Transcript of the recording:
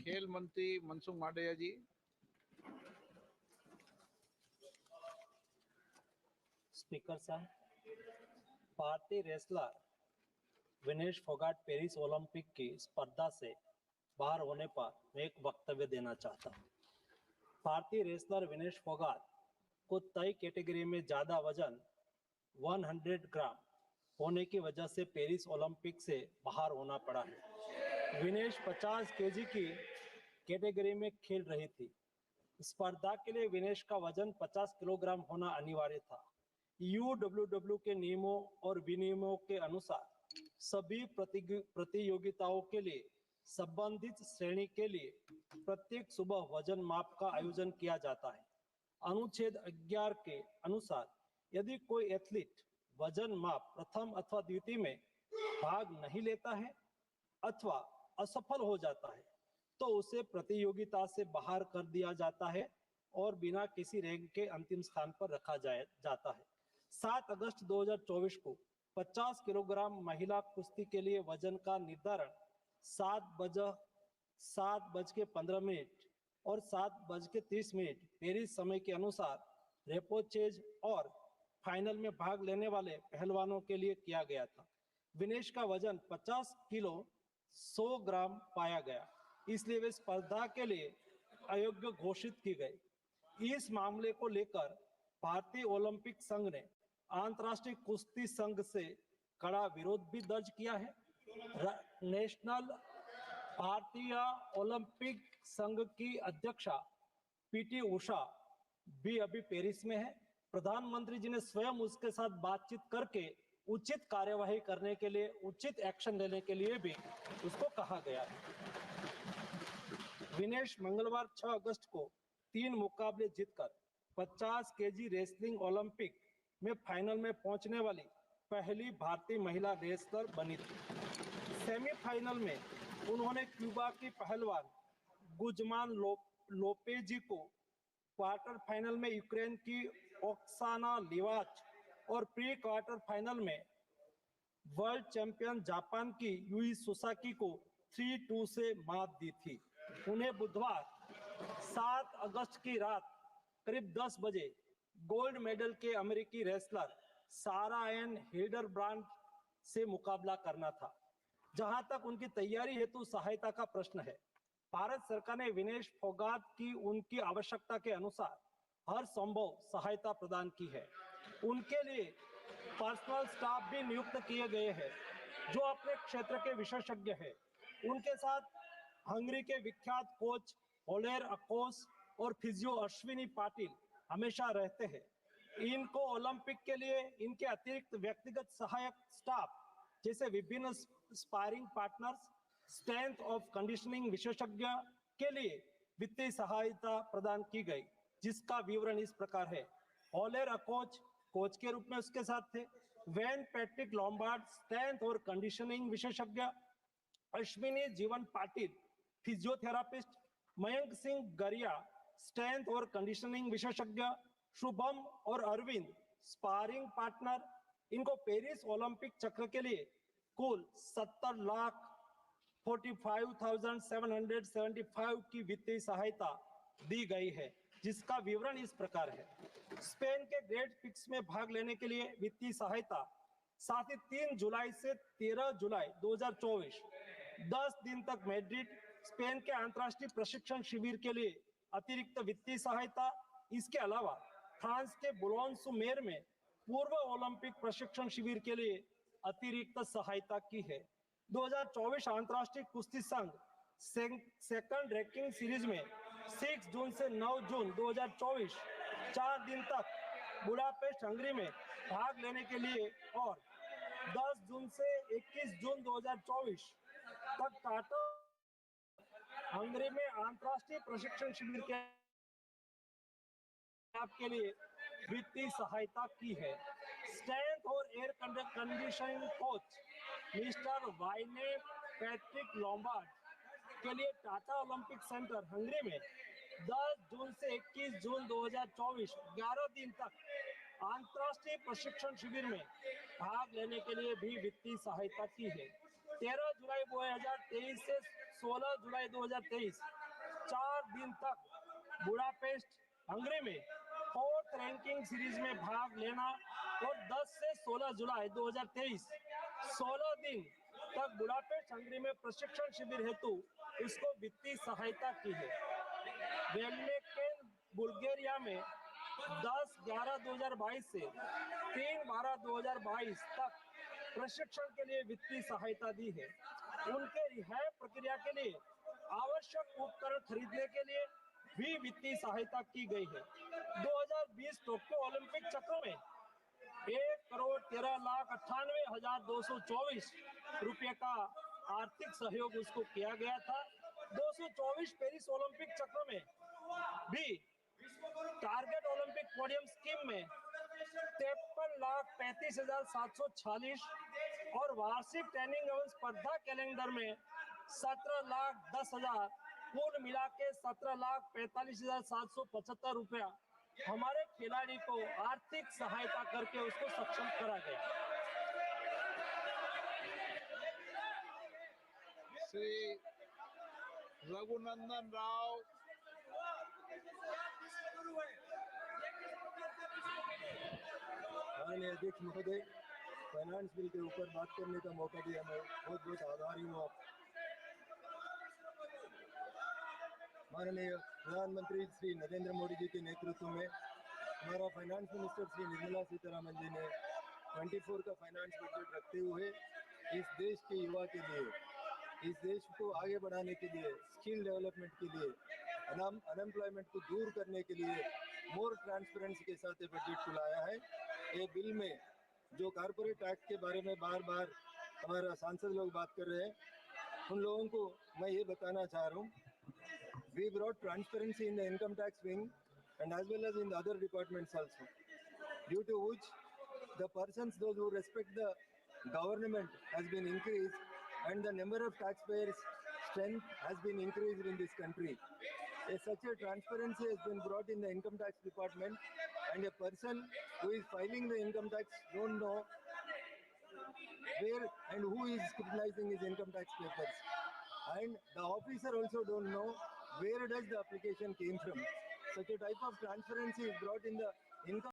खेल मंत्री मनसुख मांडविया जी। स्पीकर साहब, भारतीय wrestler Vinesh Phogat Paris Olympic की स्पर्धा से बाहर होने पर मैं एक वक्तव्य देना चाहता हूँ। भारतीय रेसलर विनेश फोगाट को तय कैटेगरी में ज्यादा वजन 100 ग्राम होने की वजह से पेरिस ओलंपिक से बाहर होना पड़ा है। विनेश 50 केजी की कैटेगरी में खेल रही थी। स्पर्धा के लिए विनेश का वजन 50 किलोग्राम होना अनिवार्य था। यूडब्ल्यूडब्ल्यू के नियमों और विनियमों के अनुसार सभी प्रतियोगिताओं के लिए संबंधित श्रेणी के लिए प्रत्येक सुबह वजन माप का आयोजन किया जाता है। अनुच्छेद 11 के अनुसार यदि कोई एथलीट वजन माप प्रथम अथवा द्वितीय में भाग नहीं लेता है अथवा असफल हो जाता है तो उसे प्रतियोगिता से बाहर कर दिया जाता है और बिना किसी रैंक के अंतिम स्थान पर रखा जाता है। 7 अगस्त 2024 को 50 किलोग्राम महिला कुश्ती के लिए वजन का निर्धारण 7:15 और 7:30 पेरिस समय के अनुसार रेपोचेज और फाइनल में भाग लेने वाले पहलवानों के लिए किया गया था। विनेश का वजन 50 किलो 100 ग्राम पाया गया, इसलिए वे स्पर्धा के लिए अयोग्य घोषित की गई। इस मामले को लेकर भारतीय ओलंपिक संघ ने अंतर्राष्ट्रीय कुश्ती संघ से कड़ा विरोध भी दर्ज किया है। नेशनल भारतीय ओलंपिक संघ की अध्यक्षा पीटी उषा भी अभी पेरिस में है। प्रधानमंत्री जी ने स्वयं उसके साथ बातचीत करके उचित कार्यवाही करने के लिए, उचित एक्शन लेने के लिए भी उसको कहा गया है। विनेश मंगलवार 6 अगस्त को 3 मुकाबले जीतकर 50 केजी रेसलिंग ओलंपिक में फाइनल में पहुंचने वाली पहली भारतीय महिला रेसलर बनी थी। सेमीफाइनल में उन्होंने क्यूबा की पहलवान गुजमान लोपेजी को, क्वार्टर फाइनल में यूक्रेन की ओक्साना लिवाच और प्री क्वार्टर फाइनल में वर्ल्ड चैंपियन जापान की यूई सुसाकी को 3-2 से मात दी थी। उन्हें बुधवार 7 अगस्त की रात करीब 10 बजे गोल्ड मेडल के अमेरिकी रेसलर सारा एन हिल्डरब्रांड से मुकाबला करना था। जहां तक उनकी तैयारी हेतु सहायता का प्रश्न है, भारत सरकार ने विनेश फोगाट की उनकी आवश्यकता के अनुसार हर संभव सहायता प्रदान की है। उनके लिए पर्सनल स्टाफ भी नियुक्त किए गए हैं जो अपने क्षेत्र के विशेषज्ञ हैं। उनके साथ हंगरी के विख्यात कोच ओलेर अकोस और फिजियो अश्विनी पाटिल हमेशा रहते हैं। इनको ओलंपिक के लिए इनके अतिरिक्त व्यक्तिगत सहायक स्टाफ जैसे विभिन्न sparring partners, strength of conditioning विशेषज्ञ के लिए वित्तीय सहायता प्रदान की गई, जिसका विवरण इस प्रकार है। ओलेर अकोच कोच के रूप में उसके साथ थे, वेन पैट्रिक लॉम्बार्ड स्ट्रेंथ और कंडीशनिंग विशेषज्ञ, अश्विनी जीवन पाटिल फिजियोथेरापिस्ट, मयंक सिंह गरिया स्ट्रेंथ और कंडीशनिंग विशेषज्ञ, शुभम और अरविंद स्पारिंग पार्टनर। इनको पेरिस ओलंपिक चक्र के लिए कुल 70,45,775 की वित्तीय सहायता दी गई है, जिसका विवरण इस प्रकार है। स्पेन के ग्रेट पिक्स में भाग लेने के लिए वित्तीय सहायता, साथ ही 3 जुलाई से 13 जुलाई 2024 10 दिन तक मैड्रिड, स्पेन के अंतर्राष्ट्रीय प्रशिक्षण शिविर के लिए अतिरिक्त वित्तीय सहायता। इसके अलावा फ्रांस के बुलोन-सू-मेर में पूर्व ओलंपिक प्रशिक्षण शिविर के लिए अतिरिक्त सहायता की है। 2024 अंतर्राष्ट्रीय कुश्ती संघ सेकंड रैंकिंग सीरीज में 6 जून से 9 जून 2024 4 दिन तक बुडापेस्ट हंगरी में भाग लेने के लिए और 10 जून से 21 जून 2024 तक टाटा हंगरी में अंतर्राष्ट्रीय प्रशिक्षण शिविर के लिए वित्तीय सहायता की है। स्ट्रेंथ और air conditioning coach mister Wayne Patrick Lombard के लिए टाटा ओलंपिक सेंटर हंगरी में 10 जून से 21 जून 2024 11 दिन तक अंतर्राष्ट्रीय प्रशिक्षण शिविर में भाग लेने के लिए भी वित्तीय सहायता की है। 13 जुलाई 2023 से 16 जुलाई 2023 4 दिन तक बुडापेस्ट हंगरी में 4th रैंकिंग सीरीज में भाग लेना और 10 से 16 जुलाई 2023 16 दिन तक बुडापेस्ट हंगरी में प्रशिक्षण शिविर हेतु इसको वित्तीय सहायता की है। वेलमेकेन बुल्गारिया में 10/11/2022 से 3/12/2022 तक प्रशिक्षण के लिए वित्तीय सहायता दी है। उनके रिहाई प्रक्रिया के लिए आवश्यक उपकरण खरीदने के लिए भी वित्तीय सहायता की गई है। 2020 टोक्यो ओलंपिक चक्र में 1,13,98,224 रुपये का आर्थिक सहयोग उसको किया गया था। 224 पेरिस ओलंपिक चक्र में भी टारगेट ओलंपिक पोडियम स्कीम में 53,35,746 और वार्षिक ट्रेनिंग एवं स्पर्धा कैलेंडर में 17,10,000 कुल मिला के 17,45,775 रुपया हमारे खिलाड़ी को आर्थिक सहायता करके उसको सक्षम करा गया। श्री रघुनंदन राव, माननीय अध्यक्ष महोदय, फाइनेंस बिल के ऊपर बात करने का मौका दिया, मैं बहुत बहुत आभारी हूँ आप। माननीय प्रधानमंत्री श्री नरेंद्र मोदी जी के नेतृत्व में हमारा फाइनेंस मिनिस्टर श्री निर्मला सीतारमण जी ने 24 का फाइनेंस बजट रखते हुए इस देश के युवा के लिए, इस देश को आगे बढ़ाने के लिए, स्किल डेवलपमेंट के लिए, अनएम्प्लॉयमेंट को दूर करने के लिए मोर ट्रांसपेरेंसी के साथ ये बजट को लाया है। ये बिल में जो कॉर्पोरेट एक्ट के बारे में बार बार हमारा सांसद लोग बात कर रहे हैं, उन लोगों को मैं ये बताना चाह रहा हूँ, we brought transparency in the income tax wing and as well as in the other departments also, due to which the persons, those who respect the government, has been increased and the number of taxpayers strength has been increased in this country. Such a transparency has been brought in the income tax department, and a person who is filing the income tax don't know where and who is scrutinizing his income tax papers, and the officer also don't know where does the application came from. Such a type of transparency is brought in the income